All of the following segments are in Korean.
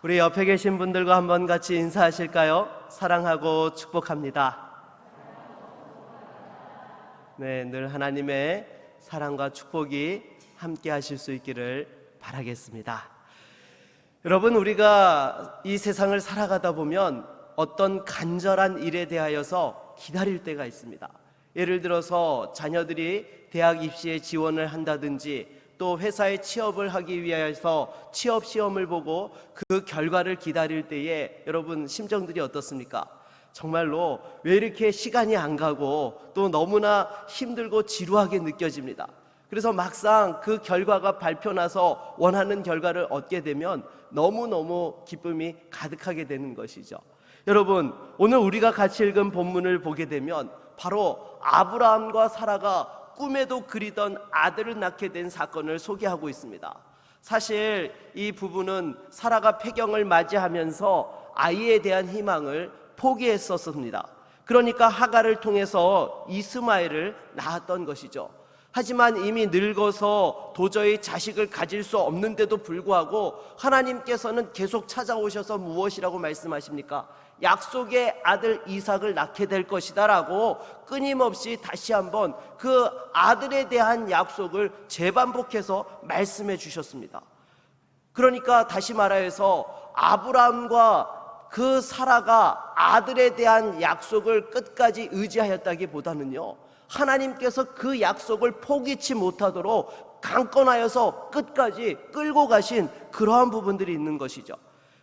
우리 옆에 계신 분들과 한번 같이 인사하실까요? 사랑하고 축복합니다. 네, 늘 하나님의 사랑과 축복이 함께 하실 수 있기를 바라겠습니다. 여러분, 우리가 이 세상을 살아가다 보면 어떤 간절한 일에 대하여서 기다릴 때가 있습니다. 예를 들어서 자녀들이 대학 입시에 지원을 한다든지, 또 회사에 취업을 하기 위해서 취업 시험을 보고 그 결과를 기다릴 때에 여러분 심정들이 어떻습니까? 정말로 왜 이렇게 시간이 안 가고 또 너무나 힘들고 지루하게 느껴집니다. 그래서 막상 그 결과가 발표나서 원하는 결과를 얻게 되면 너무너무 기쁨이 가득하게 되는 것이죠. 여러분, 오늘 우리가 같이 읽은 본문을 보게 되면 바로 아브라함과 사라가 꿈에도 그리던 아들을 낳게 된 사건을 소개하고 있습니다. 사실 이 부부는 사라가 폐경을 맞이하면서 아이에 대한 희망을 포기했었습니다. 그러니까 하갈을 통해서 이스마엘을 낳았던 것이죠. 하지만 이미 늙어서 도저히 자식을 가질 수 없는데도 불구하고 하나님께서는 계속 찾아오셔서 무엇이라고 말씀하십니까? 약속의 아들 이삭을 낳게 될 것이다 라고 끊임없이 다시 한번 그 아들에 대한 약속을 재반복해서 말씀해 주셨습니다. 그러니까 다시 말하여서 아브라함과 그 사라가 아들에 대한 약속을 끝까지 의지하였다기보다는요, 하나님께서 그 약속을 포기치 못하도록 강권하여서 끝까지 끌고 가신 그러한 부분들이 있는 것이죠.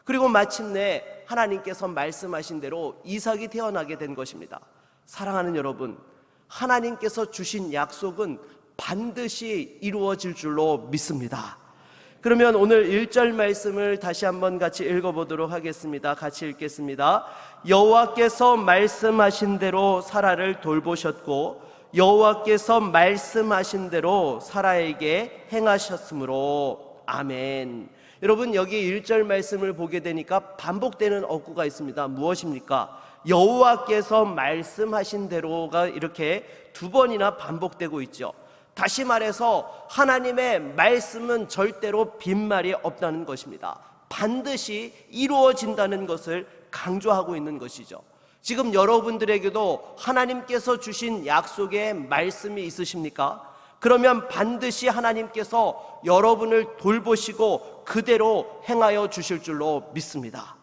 그리고 마침내 하나님께서 말씀하신 대로 이삭이 태어나게 된 것입니다. 사랑하는 여러분, 하나님께서 주신 약속은 반드시 이루어질 줄로 믿습니다. 그러면 오늘 1절 말씀을 다시 한번 같이 읽어보도록 하겠습니다. 같이 읽겠습니다. 여호와께서 말씀하신 대로 사라를 돌보셨고 여호와께서 말씀하신 대로 사라에게 행하셨으므로. 아멘. 여러분, 여기 1절 말씀을 보게 되니까 반복되는 어구가 있습니다. 무엇입니까? 여호와께서 말씀하신 대로가 이렇게 두 번이나 반복되고 있죠. 다시 말해서 하나님의 말씀은 절대로 빈말이 없다는 것입니다. 반드시 이루어진다는 것을 강조하고 있는 것이죠. 지금 여러분들에게도 하나님께서 주신 약속의 말씀이 있으십니까? 그러면 반드시 하나님께서 여러분을 돌보시고 그대로 행하여 주실 줄로 믿습니다.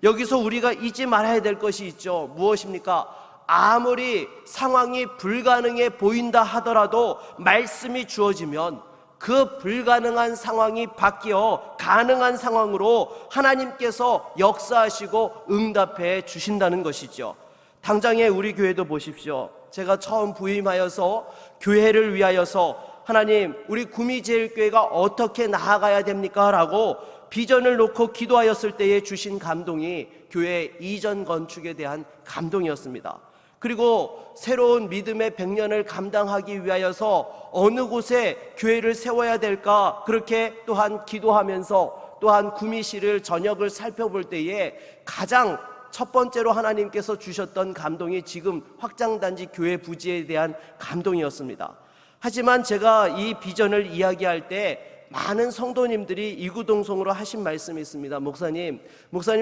여기서 우리가 잊지 말아야 될 것이 있죠. 무엇입니까? 아무리 상황이 불가능해 보인다 하더라도 말씀이 주어지면 그 불가능한 상황이 바뀌어 가능한 상황으로 하나님께서 역사하시고 응답해 주신다는 것이죠. 당장에 우리 교회도 보십시오. 제가 처음 부임하여서 교회를 위하여서 하나님, 우리 구미제일교회가 어떻게 나아가야 됩니까? 라고 비전을 놓고 기도하였을 때에 주신 감동이 교회 이전 건축에 대한 감동이었습니다. 그리고 새로운 믿음의 100년을 감당하기 위하여서 어느 곳에 교회를 세워야 될까, 그렇게 또한 기도하면서 또한 구미시를 전역을 살펴볼 때에 가장 첫 번째로 하나님께서 주셨던 감동이 지금 확장단지 교회 부지에 대한 감동이었습니다. 하지만 제가 이 비전을 이야기할 때 많은 성도님들이 이구동성으로 하신 말씀이 있습니다. 목사님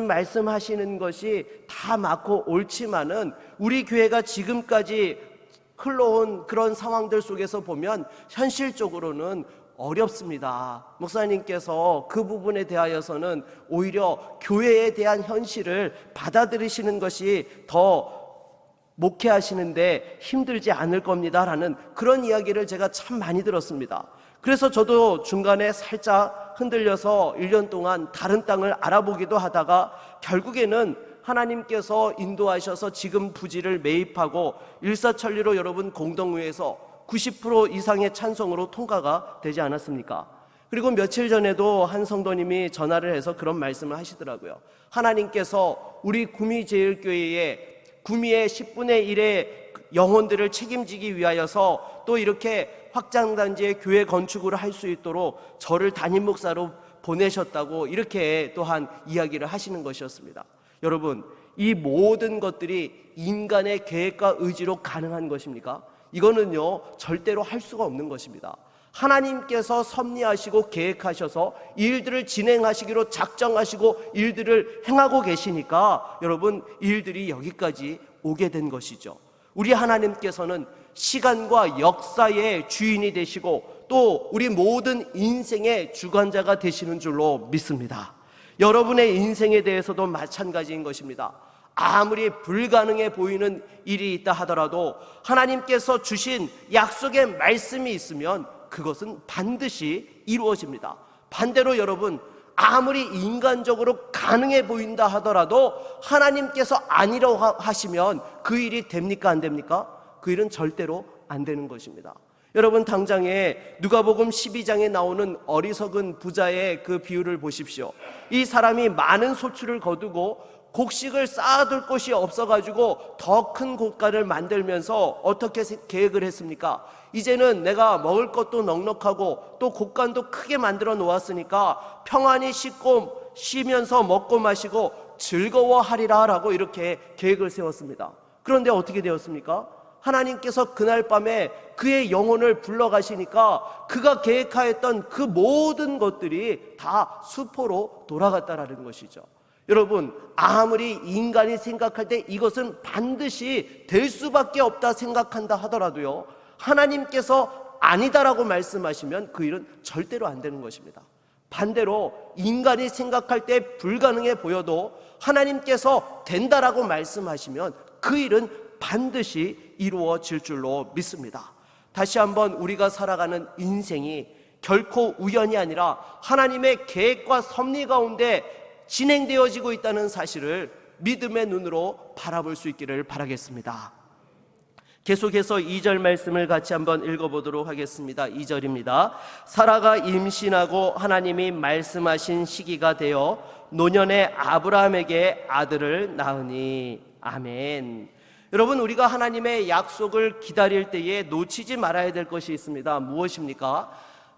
말씀하시는 것이 다 맞고 옳지만은 우리 교회가 지금까지 흘러온 그런 상황들 속에서 보면 현실적으로는 어렵습니다. 목사님께서 그 부분에 대하여서는 오히려 교회에 대한 현실을 받아들이시는 것이 더 목회하시는데 힘들지 않을 겁니다 라는 그런 이야기를 제가 참 많이 들었습니다. 그래서 저도 중간에 살짝 흔들려서 1년 동안 다른 땅을 알아보기도 하다가 결국에는 하나님께서 인도하셔서 지금 부지를 매입하고 일사천리로 여러분 공동회에서 90% 이상의 찬성으로 통과가 되지 않았습니까? 그리고 며칠 전에도 한 성도님이 전화를 해서 그런 말씀을 하시더라고요. 하나님께서 우리 구미제일교회에 구미의 10분의 1의 영혼들을 책임지기 위하여서 또 이렇게 확장단지의 교회 건축을 할 수 있도록 저를 담임 목사로 보내셨다고 이렇게 또한 이야기를 하시는 것이었습니다. 여러분, 이 모든 것들이 인간의 계획과 의지로 가능한 것입니까? 이거는요 절대로 할 수가 없는 것입니다. 하나님께서 섭리하시고 계획하셔서 일들을 진행하시기로 작정하시고 일들을 행하고 계시니까 여러분 일들이 여기까지 오게 된 것이죠. 우리 하나님께서는 시간과 역사의 주인이 되시고 또 우리 모든 인생의 주관자가 되시는 줄로 믿습니다. 여러분의 인생에 대해서도 마찬가지인 것입니다. 아무리 불가능해 보이는 일이 있다 하더라도 하나님께서 주신 약속의 말씀이 있으면 그것은 반드시 이루어집니다. 반대로 여러분, 아무리 인간적으로 가능해 보인다 하더라도 하나님께서 아니라고 하시면 그 일이 됩니까 안 됩니까? 그 일은 절대로 안 되는 것입니다. 여러분, 당장에 누가복음 12장에 나오는 어리석은 부자의 그 비유를 보십시오. 이 사람이 많은 소출을 거두고 곡식을 쌓아둘 곳이 없어가지고 더 큰 곡간을 만들면서 어떻게 계획을 했습니까? 이제는 내가 먹을 것도 넉넉하고 또 곡간도 크게 만들어 놓았으니까 평안히 씻고 쉬면서 먹고 마시고 즐거워하리라 라고 이렇게 계획을 세웠습니다. 그런데 어떻게 되었습니까? 하나님께서 그날 밤에 그의 영혼을 불러가시니까 그가 계획하였던 그 모든 것들이 다 수포로 돌아갔다라는 것이죠. 여러분, 아무리 인간이 생각할 때 이것은 반드시 될 수밖에 없다 생각한다 하더라도요, 하나님께서 아니다라고 말씀하시면 그 일은 절대로 안 되는 것입니다. 반대로 인간이 생각할 때 불가능해 보여도 하나님께서 된다라고 말씀하시면 그 일은 반드시 이루어질 줄로 믿습니다. 다시 한번 우리가 살아가는 인생이 결코 우연이 아니라 하나님의 계획과 섭리 가운데 진행되어지고 있다는 사실을 믿음의 눈으로 바라볼 수 있기를 바라겠습니다. 계속해서 2절 말씀을 같이 한번 읽어보도록 하겠습니다. 2절입니다. 사라가 임신하고 하나님이 말씀하신 시기가 되어 노년의 아브라함에게 아들을 낳으니. 아멘. 여러분, 우리가 하나님의 약속을 기다릴 때에 놓치지 말아야 될 것이 있습니다. 무엇입니까?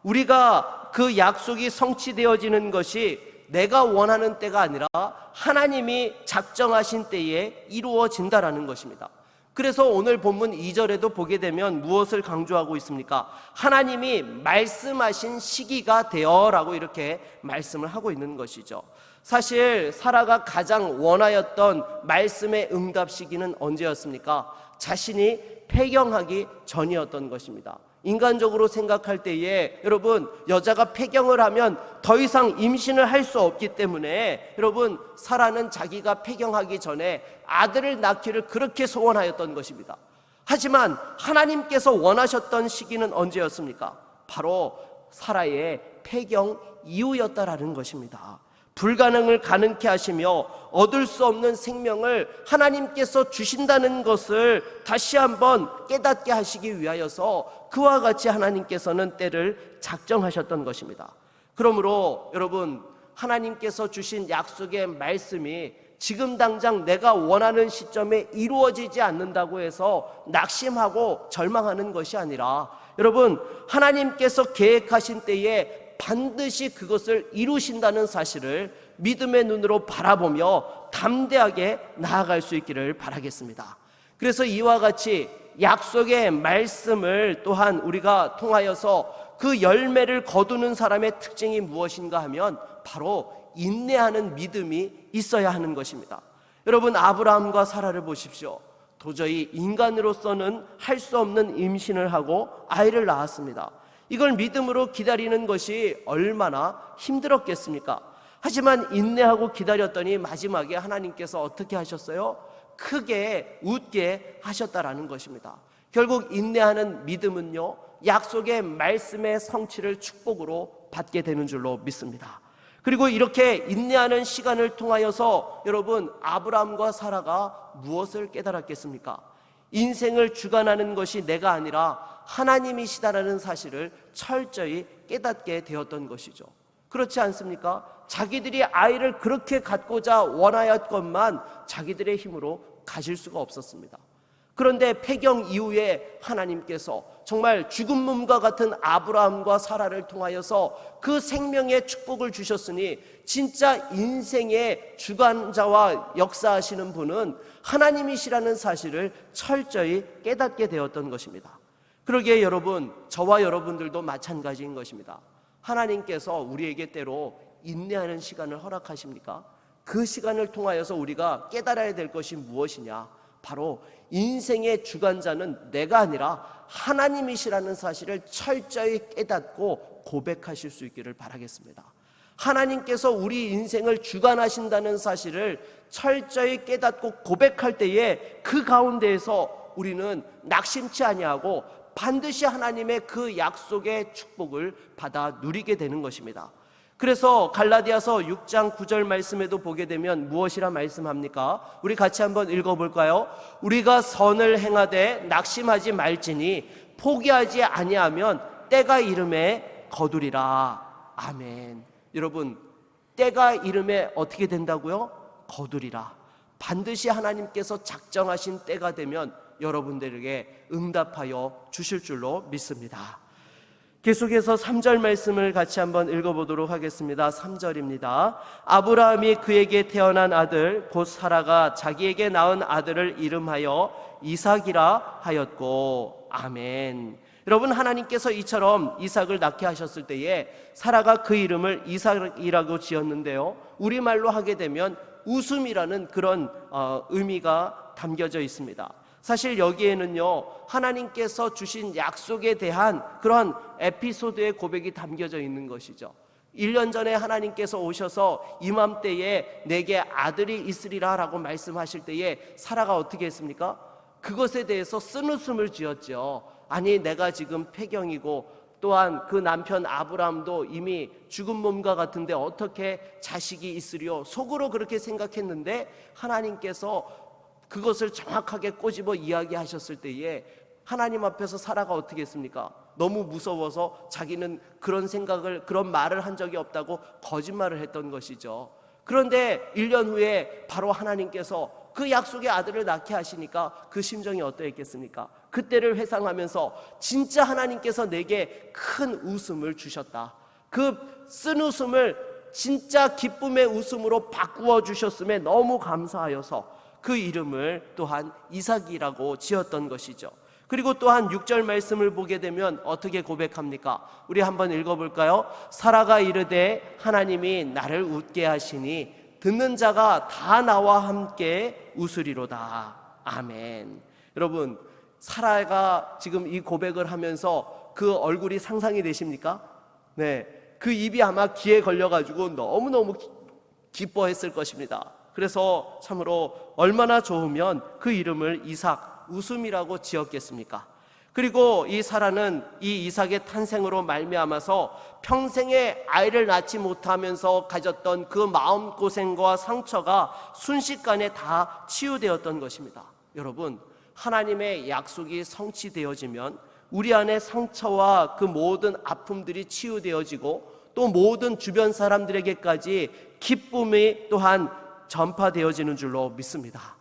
우리가 그 약속이 성취되어지는 것이 내가 원하는 때가 아니라 하나님이 작정하신 때에 이루어진다라는 것입니다. 그래서 오늘 본문 2절에도 보게 되면 무엇을 강조하고 있습니까? 하나님이 말씀하신 시기가 되어라고 이렇게 말씀을 하고 있는 것이죠. 사실 사라가 가장 원하였던 말씀의 응답 시기는 언제였습니까? 자신이 폐경하기 전이었던 것입니다. 인간적으로 생각할 때에 여러분, 여자가 폐경을 하면 더 이상 임신을 할 수 없기 때문에 여러분, 사라는 자기가 폐경하기 전에 아들을 낳기를 그렇게 소원하였던 것입니다. 하지만 하나님께서 원하셨던 시기는 언제였습니까? 바로 사라의 폐경 이후였다라는 것입니다. 불가능을 가능케 하시며 얻을 수 없는 생명을 하나님께서 주신다는 것을 다시 한번 깨닫게 하시기 위하여서 그와 같이 하나님께서는 때를 작정하셨던 것입니다. 그러므로 여러분, 하나님께서 주신 약속의 말씀이 지금 당장 내가 원하는 시점에 이루어지지 않는다고 해서 낙심하고 절망하는 것이 아니라 여러분, 하나님께서 계획하신 때에 반드시 그것을 이루신다는 사실을 믿음의 눈으로 바라보며 담대하게 나아갈 수 있기를 바라겠습니다. 그래서 이와 같이 약속의 말씀을 또한 우리가 통하여서 그 열매를 거두는 사람의 특징이 무엇인가 하면 바로 인내하는 믿음이 있어야 하는 것입니다. 여러분, 아브라함과 사라를 보십시오. 도저히 인간으로서는 할 수 없는 임신을 하고 아이를 낳았습니다. 이걸 믿음으로 기다리는 것이 얼마나 힘들었겠습니까? 하지만 인내하고 기다렸더니 마지막에 하나님께서 어떻게 하셨어요? 크게 웃게 하셨다라는 것입니다. 결국 인내하는 믿음은요, 약속의 말씀의 성취를 축복으로 받게 되는 줄로 믿습니다. 그리고 이렇게 인내하는 시간을 통하여서 여러분, 아브라함과 사라가 무엇을 깨달았겠습니까? 인생을 주관하는 것이 내가 아니라 하나님이시다라는 사실을 철저히 깨닫게 되었던 것이죠. 그렇지 않습니까? 자기들이 아이를 그렇게 갖고자 원하였건만 자기들의 힘으로 가질 수가 없었습니다. 그런데 폐경 이후에 하나님께서 정말 죽은 몸과 같은 아브라함과 사라를 통하여서 그 생명의 축복을 주셨으니 진짜 인생의 주관자와 역사하시는 분은 하나님이시라는 사실을 철저히 깨닫게 되었던 것입니다. 그러기에 여러분, 저와 여러분들도 마찬가지인 것입니다. 하나님께서 우리에게 때로 인내하는 시간을 허락하십니까? 그 시간을 통하여서 우리가 깨달아야 될 것이 무엇이냐? 바로 인생의 주관자는 내가 아니라 하나님이시라는 사실을 철저히 깨닫고 고백하실 수 있기를 바라겠습니다. 하나님께서 우리 인생을 주관하신다는 사실을 철저히 깨닫고 고백할 때에 그 가운데에서 우리는 낙심치 아니하고 반드시 하나님의 그 약속의 축복을 받아 누리게 되는 것입니다. 그래서 갈라디아서 6장 9절 말씀에도 보게 되면 무엇이라 말씀합니까? 우리 같이 한번 읽어볼까요? 우리가 선을 행하되 낙심하지 말지니 포기하지 아니하면 때가 이름에 거두리라. 아멘. 여러분, 때가 이름에 어떻게 된다고요? 거두리라. 반드시 하나님께서 작정하신 때가 되면 여러분들에게 응답하여 주실 줄로 믿습니다. 계속해서 3절 말씀을 같이 한번 읽어보도록 하겠습니다. 3절입니다. 아브라함이 그에게 태어난 아들 곧 사라가 자기에게 낳은 아들을 이름하여 이삭이라 하였고. 아멘. 여러분, 하나님께서 이처럼 이삭을 낳게 하셨을 때에 사라가 그 이름을 이삭이라고 지었는데요, 우리말로 하게 되면 웃음이라는 그런 의미가 담겨져 있습니다. 사실 여기에는요, 하나님께서 주신 약속에 대한 그런 에피소드의 고백이 담겨져 있는 것이죠. 1년 전에 하나님께서 오셔서 이맘때에 내게 아들이 있으리라 라고 말씀하실 때에 사라가 어떻게 했습니까? 그것에 대해서 쓴웃음을 지었죠. 아니, 내가 지금 폐경이고 또한 그 남편 아브라함도 이미 죽은 몸과 같은데 어떻게 자식이 있으리요? 속으로 그렇게 생각했는데 하나님께서 그것을 정확하게 꼬집어 이야기하셨을 때에 하나님 앞에서 사라가 어떻게 했습니까? 너무 무서워서 자기는 그런 생각을, 그런 말을 한 적이 없다고 거짓말을 했던 것이죠. 그런데 1년 후에 바로 하나님께서 그 약속의 아들을 낳게 하시니까 그 심정이 어떠했겠습니까? 그때를 회상하면서 진짜 하나님께서 내게 큰 웃음을 주셨다, 그 쓴 웃음을 진짜 기쁨의 웃음으로 바꾸어 주셨음에 너무 감사하여서 그 이름을 또한 이삭이라고 지었던 것이죠. 그리고 또한 6절 말씀을 보게 되면 어떻게 고백합니까? 우리 한번 읽어볼까요? 사라가 이르되 하나님이 나를 웃게 하시니 듣는 자가 다 나와 함께 웃으리로다. 아멘. 여러분, 사라가 지금 이 고백을 하면서 그 얼굴이 상상이 되십니까? 네, 그 입이 아마 귀에 걸려가지고 너무너무 기뻐했을 것입니다. 그래서 참으로 얼마나 좋으면 그 이름을 이삭, 웃음이라고 지었겠습니까? 그리고 이 사라는 이 이삭의 탄생으로 말미암아서 평생에 아이를 낳지 못하면서 가졌던 그 마음고생과 상처가 순식간에 다 치유되었던 것입니다. 여러분, 하나님의 약속이 성취되어지면 우리 안에 상처와 그 모든 아픔들이 치유되어지고 또 모든 주변 사람들에게까지 기쁨이 또한 전파되어지는 줄로 믿습니다.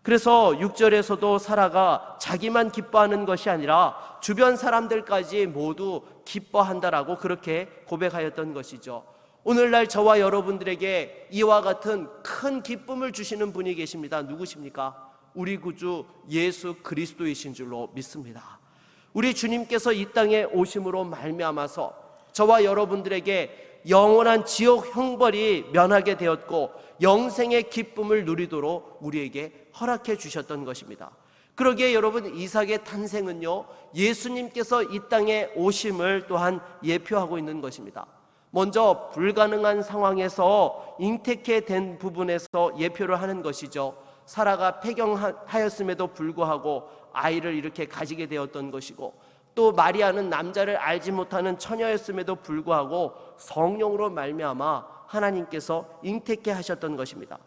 그래서 6절에서도 사라가 자기만 기뻐하는 것이 아니라 주변 사람들까지 모두 기뻐한다라고 그렇게 고백하였던 것이죠. 오늘날 저와 여러분들에게 이와 같은 큰 기쁨을 주시는 분이 계십니다. 누구십니까? 우리 구주 예수 그리스도이신 줄로 믿습니다. 우리 주님께서 이 땅에 오심으로 말미암아서 저와 여러분들에게 영원한 지옥 형벌이 면하게 되었고 영생의 기쁨을 누리도록 우리에게 허락해 주셨던 것입니다. 그러기에 여러분, 이삭의 탄생은요, 예수님께서 이 땅에 오심을 또한 예표하고 있는 것입니다. 먼저 불가능한 상황에서 잉태케 된 부분에서 예표를 하는 것이죠. 사라가 폐경하였음에도 불구하고 아이를 이렇게 가지게 되었던 것이고, 또 마리아는 남자를 알지 못하는 처녀였음에도 불구하고 성령으로 말미암아 하나님께서 잉태케 하셨던 것입니다.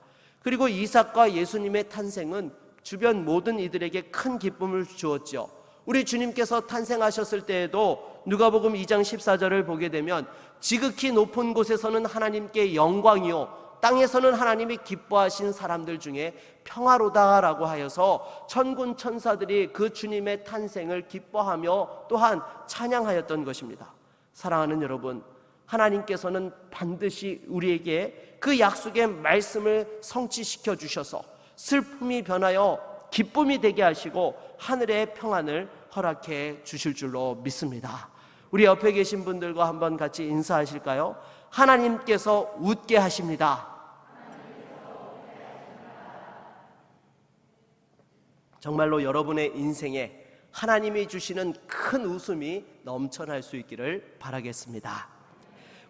그리고 이삭과 예수님의 탄생은 주변 모든 이들에게 큰 기쁨을 주었죠. 우리 주님께서 탄생하셨을 때에도 누가복음 2장 14절을 보게 되면 지극히 높은 곳에서는 하나님께 영광이요 땅에서는 하나님이 기뻐하신 사람들 중에 평화로다라고 하여서 천군 천사들이 그 주님의 탄생을 기뻐하며 또한 찬양하였던 것입니다. 사랑하는 여러분, 하나님께서는 반드시 우리에게 그 약속의 말씀을 성취시켜 주셔서 슬픔이 변하여 기쁨이 되게 하시고 하늘의 평안을 허락해 주실 줄로 믿습니다. 우리 옆에 계신 분들과 한번 같이 인사하실까요? 하나님께서 웃게 하십니다. 정말로 여러분의 인생에 하나님이 주시는 큰 웃음이 넘쳐날 수 있기를 바라겠습니다.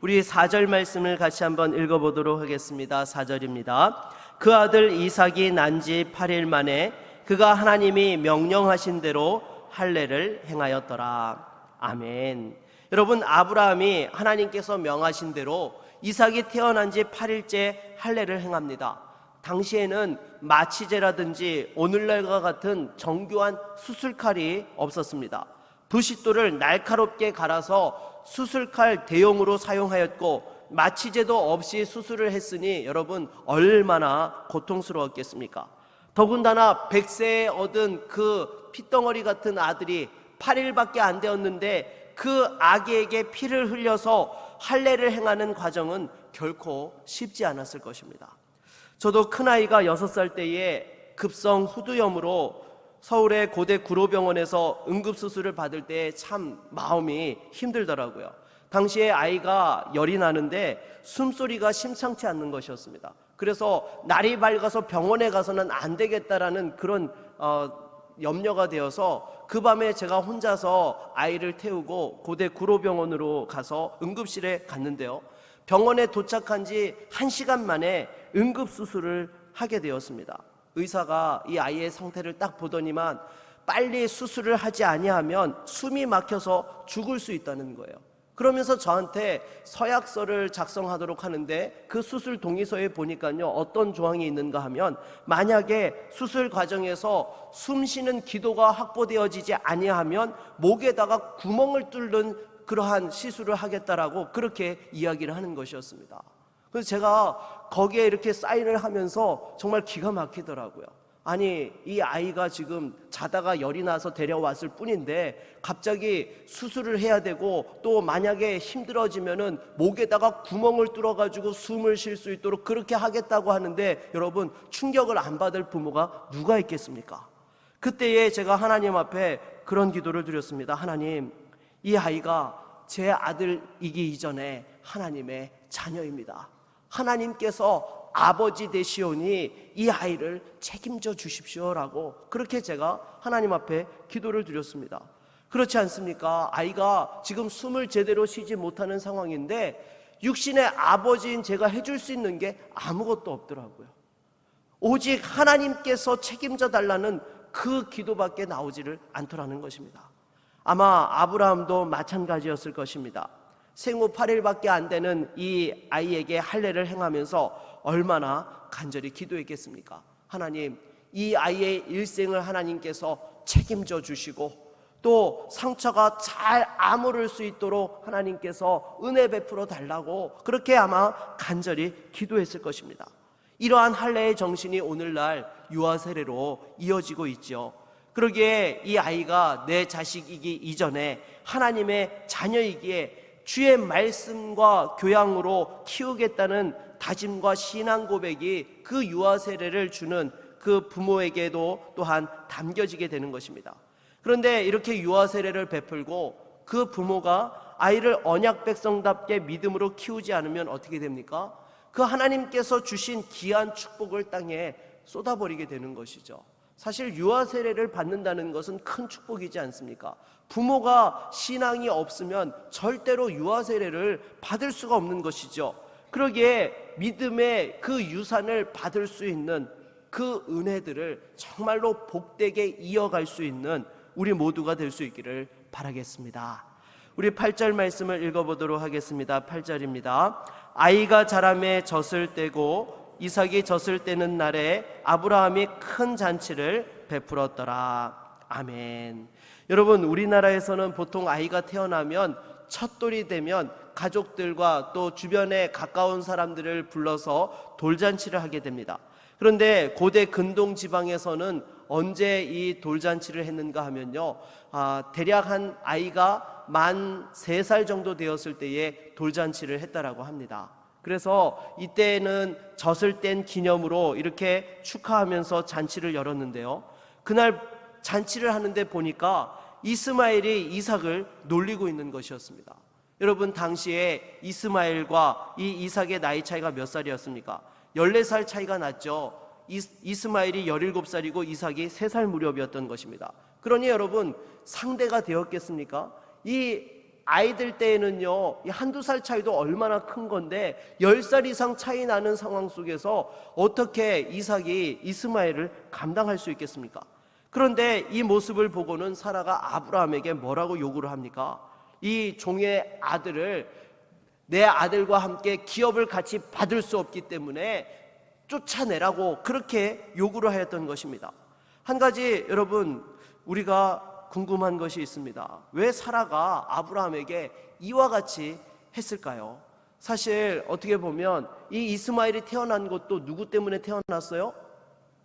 우리 4절 말씀을 같이 한번 읽어보도록 하겠습니다. 4절입니다. 그 아들 이삭이 난 지 8일 만에 그가 하나님이 명령하신 대로 할례를 행하였더라. 아멘. 여러분, 아브라함이 하나님께서 명하신 대로 이삭이 태어난 지 8일째 할례를 행합니다. 당시에는 마취제라든지 오늘날과 같은 정교한 수술칼이 없었습니다. 부싯돌을 날카롭게 갈아서 수술칼 대용으로 사용하였고, 마취제도 없이 수술을 했으니 여러분 얼마나 고통스러웠겠습니까? 더군다나 100세에 얻은 그 핏덩어리 같은 아들이 8일밖에 안 되었는데 그 아기에게 피를 흘려서 할례를 행하는 과정은 결코 쉽지 않았을 것입니다. 저도 큰아이가 6살 때에 급성 후두염으로 서울의 고대 구로병원에서 응급수술을 받을 때 참 마음이 힘들더라고요. 당시에 아이가 열이 나는데 숨소리가 심상치 않는 것이었습니다. 그래서 날이 밝아서 병원에 가서는 안 되겠다라는 그런 염려가 되어서 그 밤에 제가 혼자서 아이를 태우고 고대 구로병원으로 가서 응급실에 갔는데요, 병원에 도착한 지 1시간 만에 응급수술을 하게 되었습니다. 의사가 이 아이의 상태를 딱 보더니만 빨리 수술을 하지 아니하면 숨이 막혀서 죽을 수 있다는 거예요. 그러면서 저한테 서약서를 작성하도록 하는데 그 수술 동의서에 보니까요, 어떤 조항이 있는가 하면 만약에 수술 과정에서 숨쉬는 기도가 확보되어지지 아니하면 목에다가 구멍을 뚫는 그러한 시술을 하겠다라고 그렇게 이야기를 하는 것이었습니다. 그래서 제가 거기에 이렇게 사인을 하면서 정말 기가 막히더라고요. 아니, 이 아이가 지금 자다가 열이 나서 데려왔을 뿐인데 갑자기 수술을 해야 되고, 또 만약에 힘들어지면은 목에다가 구멍을 뚫어가지고 숨을 쉴 수 있도록 그렇게 하겠다고 하는데, 여러분, 충격을 안 받을 부모가 누가 있겠습니까? 그때에 제가 하나님 앞에 그런 기도를 드렸습니다. 하나님, 이 아이가 제 아들이기 이전에 하나님의 자녀입니다. 하나님께서 아버지 되시오니 이 아이를 책임져 주십시오라고 그렇게 제가 하나님 앞에 기도를 드렸습니다. 그렇지 않습니까? 아이가 지금 숨을 제대로 쉬지 못하는 상황인데 육신의 아버지인 제가 해줄 수 있는 게 아무것도 없더라고요. 오직 하나님께서 책임져 달라는 그 기도밖에 나오지를 않더라는 것입니다. 아마 아브라함도 마찬가지였을 것입니다. 생후 8일밖에 안 되는 이 아이에게 할례를 행하면서 얼마나 간절히 기도했겠습니까? 하나님, 이 아이의 일생을 하나님께서 책임져 주시고, 또 상처가 잘 아무를 수 있도록 하나님께서 은혜 베풀어 달라고 그렇게 아마 간절히 기도했을 것입니다. 이러한 할례의 정신이 오늘날 유아 세례로 이어지고 있죠. 그러기에 이 아이가 내 자식이기 이전에 하나님의 자녀이기에 주의 말씀과 교양으로 키우겠다는 다짐과 신앙 고백이 그 유아 세례를 주는 그 부모에게도 또한 담겨지게 되는 것입니다. 그런데 이렇게 유아 세례를 베풀고 그 부모가 아이를 언약 백성답게 믿음으로 키우지 않으면 어떻게 됩니까? 그 하나님께서 주신 귀한 축복을 땅에 쏟아버리게 되는 것이죠. 사실 유아 세례를 받는다는 것은 큰 축복이지 않습니까? 부모가 신앙이 없으면 절대로 유아 세례를 받을 수가 없는 것이죠. 그러기에 믿음의 그 유산을 받을 수 있는 그 은혜들을 정말로 복되게 이어갈 수 있는 우리 모두가 될 수 있기를 바라겠습니다. 우리 8절 말씀을 읽어보도록 하겠습니다. 8절입니다. 아이가 자라매 젖을 떼고 이삭이 젖을 떼는 날에 아브라함이 큰 잔치를 베풀었더라. 아멘. 여러분, 우리나라에서는 보통 아이가 태어나면 첫돌이 되면 가족들과 또 주변에 가까운 사람들을 불러서 돌잔치를 하게 됩니다. 그런데 고대 근동 지방에서는 언제 이 돌잔치를 했는가 하면요, 대략 한 아이가 만 3살 정도 되었을 때에 돌잔치를 했다라고 합니다. 그래서 이때는 젖을 뗀 기념으로 이렇게 축하하면서 잔치를 열었는데요, 그날 잔치를 하는데 보니까 이스마엘이 이삭을 놀리고 있는 것이었습니다. 여러분, 당시에 이스마엘과 이 이삭의 나이 차이가 몇 살이었습니까? 14살 차이가 났죠. 이스마엘이 17살이고 이삭이 3살 무렵이었던 것입니다. 그러니 여러분, 상대가 되었겠습니까? 이 아이들 때에는요, 한두 살 차이도 얼마나 큰 건데 10살 이상 차이 나는 상황 속에서 어떻게 이삭이 이스마엘을 감당할 수 있겠습니까? 그런데 이 모습을 보고는 사라가 아브라함에게 뭐라고 요구를 합니까? 이 종의 아들을 내 아들과 함께 기업을 같이 받을 수 없기 때문에 쫓아내라고 그렇게 요구를 하였던 것입니다. 한 가지 여러분, 우리가 궁금한 것이 있습니다. 왜 사라가 아브라함에게 이와 같이 했을까요? 사실 어떻게 보면 이 이스마엘이 태어난 것도 누구 때문에 태어났어요?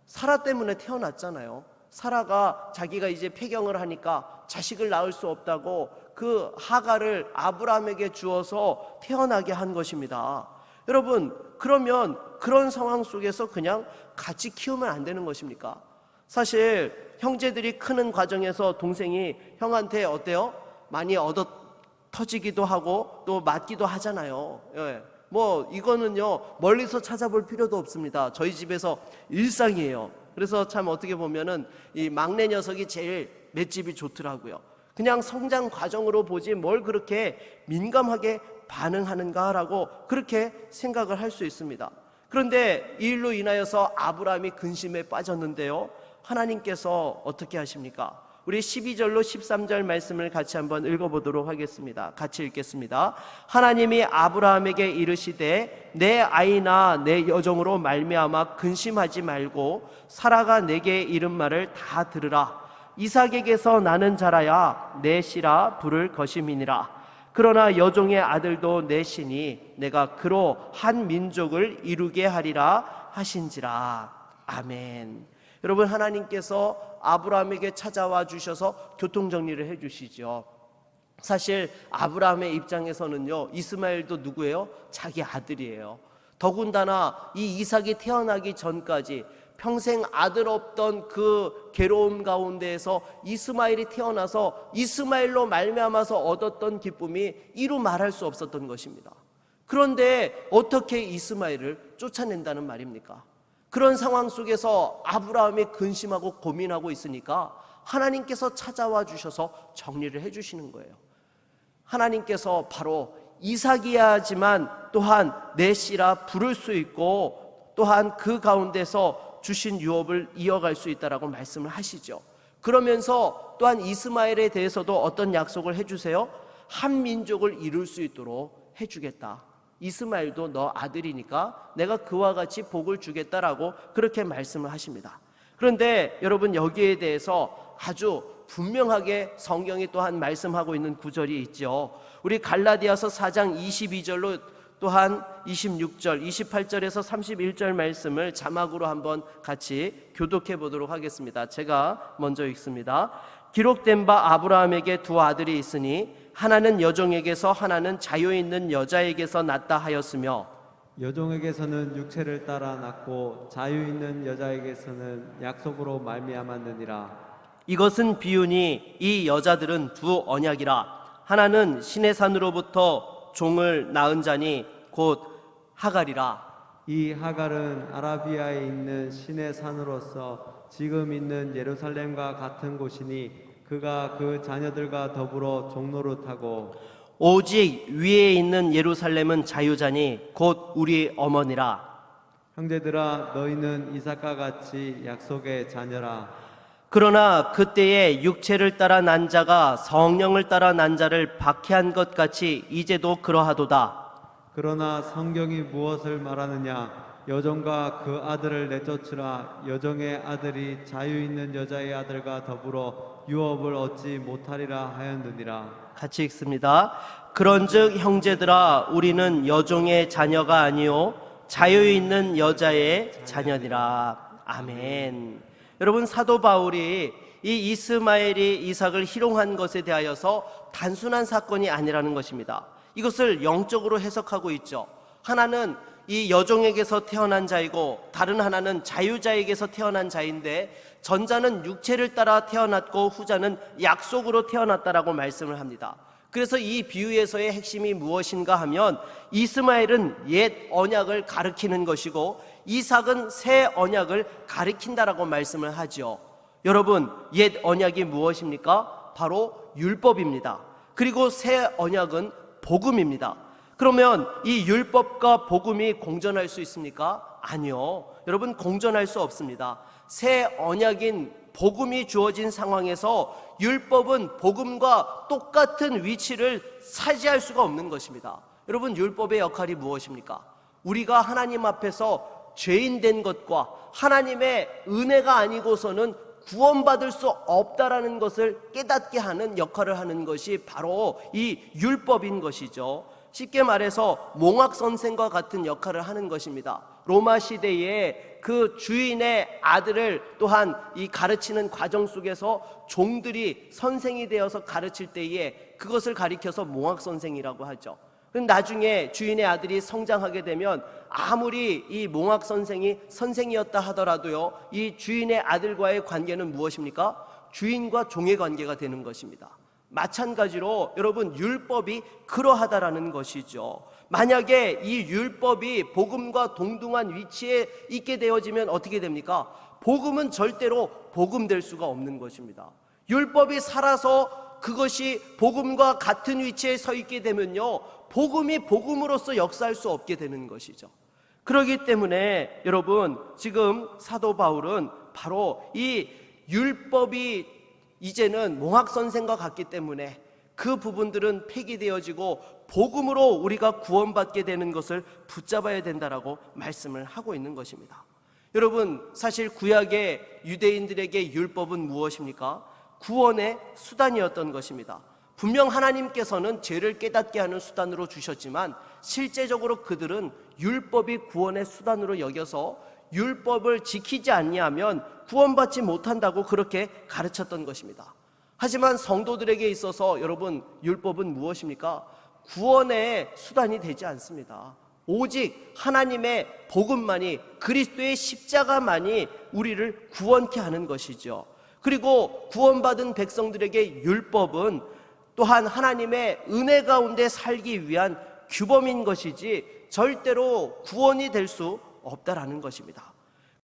사라 때문에 태어났잖아요. 사라가 자기가 이제 폐경을 하니까 자식을 낳을 수 없다고 그 하갈을 아브라함에게 주어서 태어나게 한 것입니다. 여러분, 그러면 그런 상황 속에서 그냥 같이 키우면 안 되는 것입니까? 사실 형제들이 크는 과정에서 동생이 형한테 어때요? 많이 얻어 터지기도 하고 또 맞기도 하잖아요. 예. 뭐 이거는요, 멀리서 찾아볼 필요도 없습니다. 저희 집에서 일상이에요. 그래서 참 어떻게 보면은 이 막내 녀석이 제일 맷집이 좋더라고요. 그냥 성장 과정으로 보지 뭘 그렇게 민감하게 반응하는가라고 그렇게 생각을 할 수 있습니다. 그런데 이 일로 인하여서 아브라함이 근심에 빠졌는데요, 하나님께서 어떻게 하십니까? 우리 12절로 13절 말씀을 같이 한번 읽어보도록 하겠습니다. 같이 읽겠습니다. 하나님이 아브라함에게 이르시되 내 아이나 내 여종으로 말미암아 근심하지 말고 사라가 내게 이른 말을 다 들으라. 이삭에게서 나는 자라야 내 씨라 부를 것임이니라. 그러나 여종의 아들도 내 시니 내가 그로 한 민족을 이루게 하리라 하신지라. 아멘. 여러분, 하나님께서 아브라함에게 찾아와 주셔서 교통정리를 해 주시죠. 사실 아브라함의 입장에서는요, 이스마엘도 누구예요? 자기 아들이에요. 더군다나 이 이삭이 태어나기 전까지 평생 아들 없던 그 괴로움 가운데에서 이스마엘이 태어나서 이스마엘로 말미암아서 얻었던 기쁨이 이루 말할 수 없었던 것입니다. 그런데 어떻게 이스마엘을 쫓아낸다는 말입니까? 그런 상황 속에서 아브라함이 근심하고 고민하고 있으니까 하나님께서 찾아와 주셔서 정리를 해 주시는 거예요. 하나님께서 바로 이삭이야지만 또한 내 씨라 부를 수 있고 또한 그 가운데서 주신 유업을 이어갈 수 있다라고 말씀을 하시죠. 그러면서 또한 이스마엘에 대해서도 어떤 약속을 해주세요? 한 민족을 이룰 수 있도록 해주겠다. 이스마엘도 너 아들이니까 내가 그와 같이 복을 주겠다라고 그렇게 말씀을 하십니다. 그런데 여러분, 여기에 대해서 아주 분명하게 성경이 또한 말씀하고 있는 구절이 있죠. 우리 갈라디아서 4장 22절로 또한 26절, 28절에서 31절 말씀을 자막으로 한번 같이 교독해 보도록 하겠습니다. 제가 먼저 읽습니다. 기록된 바 아브라함에게 두 아들이 있으니 하나는 여종에게서 하나는 자유 있는 여자에게서 낳다 하였으며 여종에게서는 육체를 따라 낳고 자유 있는 여자에게서는 약속으로 말미암았느니라. 이것은 비유니 이 여자들은 두 언약이라. 하나는 시내 산으로부터 종을 낳은 자니 곧 하갈이라. 이 하갈은 아라비아에 있는 시내 산으로서 지금 있는 예루살렘과 같은 곳이니 그가 그 자녀들과 더불어 종노릇하고 오직 위에 있는 예루살렘은 자유자니 곧 우리 어머니라. 형제들아 너희는 이삭과 같이 약속의 자녀라. 그러나 그때에 육체를 따라 난 자가 성령을 따라 난 자를 박해한 것 같이 이제도 그러하도다. 그러나 성경이 무엇을 말하느냐? 여종과 그 아들을 내쫓으라. 여종의 아들이 자유 있는 여자의 아들과 더불어 유업을 얻지 못하리라 하였느니라. 같이 읽습니다. 그런즉 형제들아 우리는 여종의 자녀가 아니요 자유 있는 여자의 자녀니라. 아멘. 여러분, 사도 바울이 이 이스마엘이 이삭을 희롱한 것에 대하여서 단순한 사건이 아니라는 것입니다. 이것을 영적으로 해석하고 있죠. 하나는 이 여종에게서 태어난 자이고 다른 하나는 자유자에게서 태어난 자인데 전자는 육체를 따라 태어났고 후자는 약속으로 태어났다라고 말씀을 합니다. 그래서 이 비유에서의 핵심이 무엇인가 하면 이스마엘은 옛 언약을 가리키는 것이고 이삭은 새 언약을 가리킨다라고 말씀을 하죠. 여러분, 옛 언약이 무엇입니까? 바로 율법입니다. 그리고 새 언약은 복음입니다. 그러면 이 율법과 복음이 공존할 수 있습니까? 아니요. 여러분, 공존할 수 없습니다. 새 언약인 복음이 주어진 상황에서 율법은 복음과 똑같은 위치를 차지할 수가 없는 것입니다. 여러분, 율법의 역할이 무엇입니까? 우리가 하나님 앞에서 죄인 된 것과 하나님의 은혜가 아니고서는 구원받을 수 없다라는 것을 깨닫게 하는 역할을 하는 것이 바로 이 율법인 것이죠. 쉽게 말해서 몽학선생과 같은 역할을 하는 것입니다. 로마 시대에 그 주인의 아들을 또한 이 가르치는 과정 속에서 종들이 선생이 되어서 가르칠 때에 그것을 가리켜서 몽학선생이라고 하죠. 나중에 주인의 아들이 성장하게 되면 아무리 이 몽학선생이 선생이었다 하더라도요, 이 주인의 아들과의 관계는 무엇입니까? 주인과 종의 관계가 되는 것입니다. 마찬가지로 여러분, 율법이 그러하다라는 것이죠. 만약에 이 율법이 복음과 동등한 위치에 있게 되어지면 어떻게 됩니까? 복음은 절대로 복음될 수가 없는 것입니다. 율법이 살아서 그것이 복음과 같은 위치에 서 있게 되면요, 복음이 복음으로서 역사할 수 없게 되는 것이죠. 그렇기 때문에 여러분, 지금 사도 바울은 바로 이 율법이 이제는 몽학선생과 같기 때문에 그 부분들은 폐기되어지고 복음으로 우리가 구원받게 되는 것을 붙잡아야 된다라고 말씀을 하고 있는 것입니다. 여러분, 사실 구약의 유대인들에게 율법은 무엇입니까? 구원의 수단이었던 것입니다. 분명 하나님께서는 죄를 깨닫게 하는 수단으로 주셨지만 실제적으로 그들은 율법이 구원의 수단으로 여겨서 율법을 지키지 아니하면 구원받지 못한다고 그렇게 가르쳤던 것입니다. 하지만 성도들에게 있어서 여러분, 율법은 무엇입니까? 구원의 수단이 되지 않습니다. 오직 하나님의 복음만이, 그리스도의 십자가만이 우리를 구원케 하는 것이죠. 그리고 구원받은 백성들에게 율법은 또한 하나님의 은혜 가운데 살기 위한 규범인 것이지 절대로 구원이 될 수 없다라는 것입니다.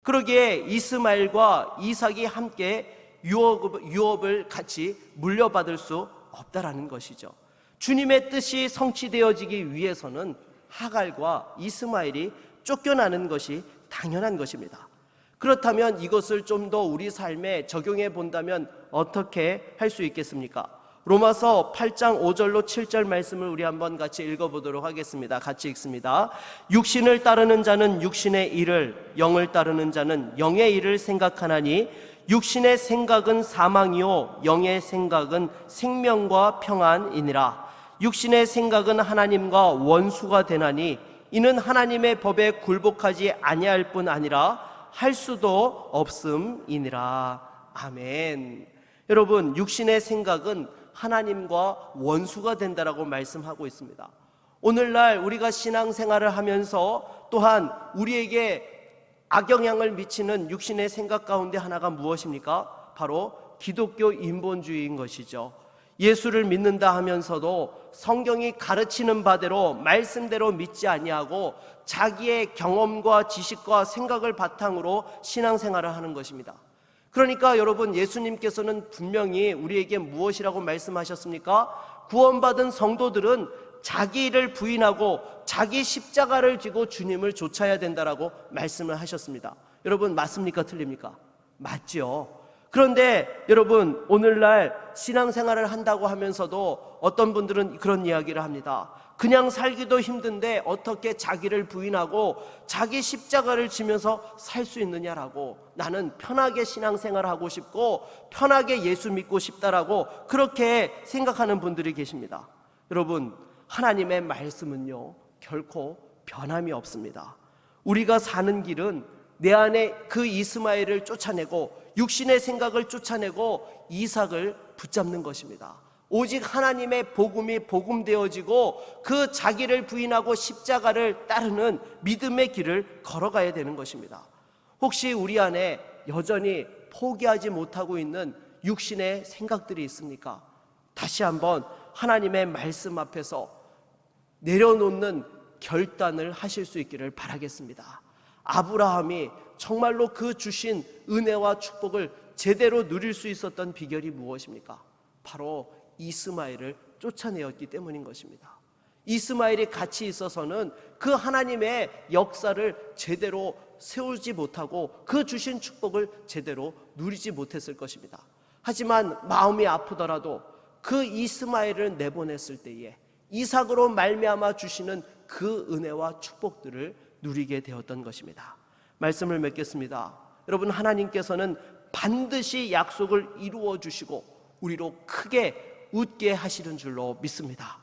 그러기에 이스마엘과 이삭이 함께 유업을 같이 물려받을 수 없다라는 것이죠. 주님의 뜻이 성취되어지기 위해서는 하갈과 이스마엘이 쫓겨나는 것이 당연한 것입니다. 그렇다면 이것을 좀 더 우리 삶에 적용해 본다면 어떻게 할 수 있겠습니까? 로마서 8장 5절로 7절 말씀을 우리 한번 같이 읽어보도록 하겠습니다. 같이 읽습니다. 육신을 따르는 자는 육신의 일을, 영을 따르는 자는 영의 일을 생각하나니 육신의 생각은 사망이요 영의 생각은 생명과 평안이니라. 육신의 생각은 하나님과 원수가 되나니 이는 하나님의 법에 굴복하지 아니할 뿐 아니라 할 수도 없음이니라. 아멘. 여러분, 육신의 생각은 하나님과 원수가 된다라고 말씀하고 있습니다. 오늘날 우리가 신앙생활을 하면서 또한 우리에게 악영향을 미치는 육신의 생각 가운데 하나가 무엇입니까? 바로 기독교 인본주의인 것이죠. 예수를 믿는다 하면서도 성경이 가르치는 바대로 말씀대로 믿지 아니하고 자기의 경험과 지식과 생각을 바탕으로 신앙생활을 하는 것입니다. 그러니까 여러분, 예수님께서는 분명히 우리에게 무엇이라고 말씀하셨습니까? 구원받은 성도들은 자기 일을 부인하고 자기 십자가를 지고 주님을 좇아야 된다라고 말씀을 하셨습니다. 여러분, 맞습니까? 틀립니까? 맞죠. 그런데 여러분, 오늘날 신앙생활을 한다고 하면서도 어떤 분들은 그런 이야기를 합니다. 그냥 살기도 힘든데 어떻게 자기를 부인하고 자기 십자가를 지면서 살 수 있느냐라고, 나는 편하게 신앙생활을 하고 싶고 편하게 예수 믿고 싶다라고 그렇게 생각하는 분들이 계십니다. 여러분, 하나님의 말씀은요 결코 변함이 없습니다. 우리가 사는 길은 내 안에 그 이스마엘을 쫓아내고 육신의 생각을 쫓아내고 이삭을 붙잡는 것입니다. 오직 하나님의 복음이 복음되어지고 그 자기를 부인하고 십자가를 따르는 믿음의 길을 걸어가야 되는 것입니다. 혹시 우리 안에 여전히 포기하지 못하고 있는 육신의 생각들이 있습니까? 다시 한번 하나님의 말씀 앞에서 내려놓는 결단을 하실 수 있기를 바라겠습니다. 아브라함이 정말로 그 주신 은혜와 축복을 제대로 누릴 수 있었던 비결이 무엇입니까? 바로 이스마엘을 쫓아내었기 때문인 것입니다. 이스마엘이 같이 있어서는 그 하나님의 역사를 제대로 세우지 못하고 그 주신 축복을 제대로 누리지 못했을 것입니다. 하지만 마음이 아프더라도 그 이스마엘을 내보냈을 때에 이삭으로 말미암아 주시는 그 은혜와 축복들을 누리게 되었던 것입니다. 말씀을 맺겠습니다. 여러분, 하나님께서는 반드시 약속을 이루어 주시고 우리로 크게 웃게 하시는 줄로 믿습니다.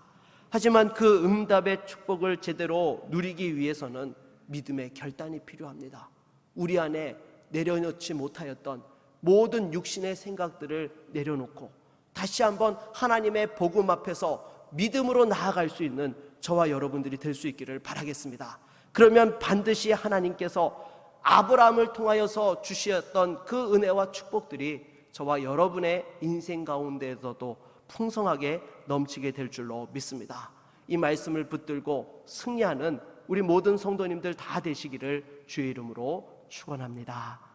하지만 그 응답의 축복을 제대로 누리기 위해서는 믿음의 결단이 필요합니다. 우리 안에 내려놓지 못하였던 모든 육신의 생각들을 내려놓고 다시 한번 하나님의 복음 앞에서 믿음으로 나아갈 수 있는 저와 여러분들이 될 수 있기를 바라겠습니다. 그러면 반드시 하나님께서 아브라함을 통하여서 주셨던 그 은혜와 축복들이 저와 여러분의 인생 가운데에서도 풍성하게 넘치게 될 줄로 믿습니다. 이 말씀을 붙들고 승리하는 우리 모든 성도님들 다 되시기를 주의 이름으로 축원합니다.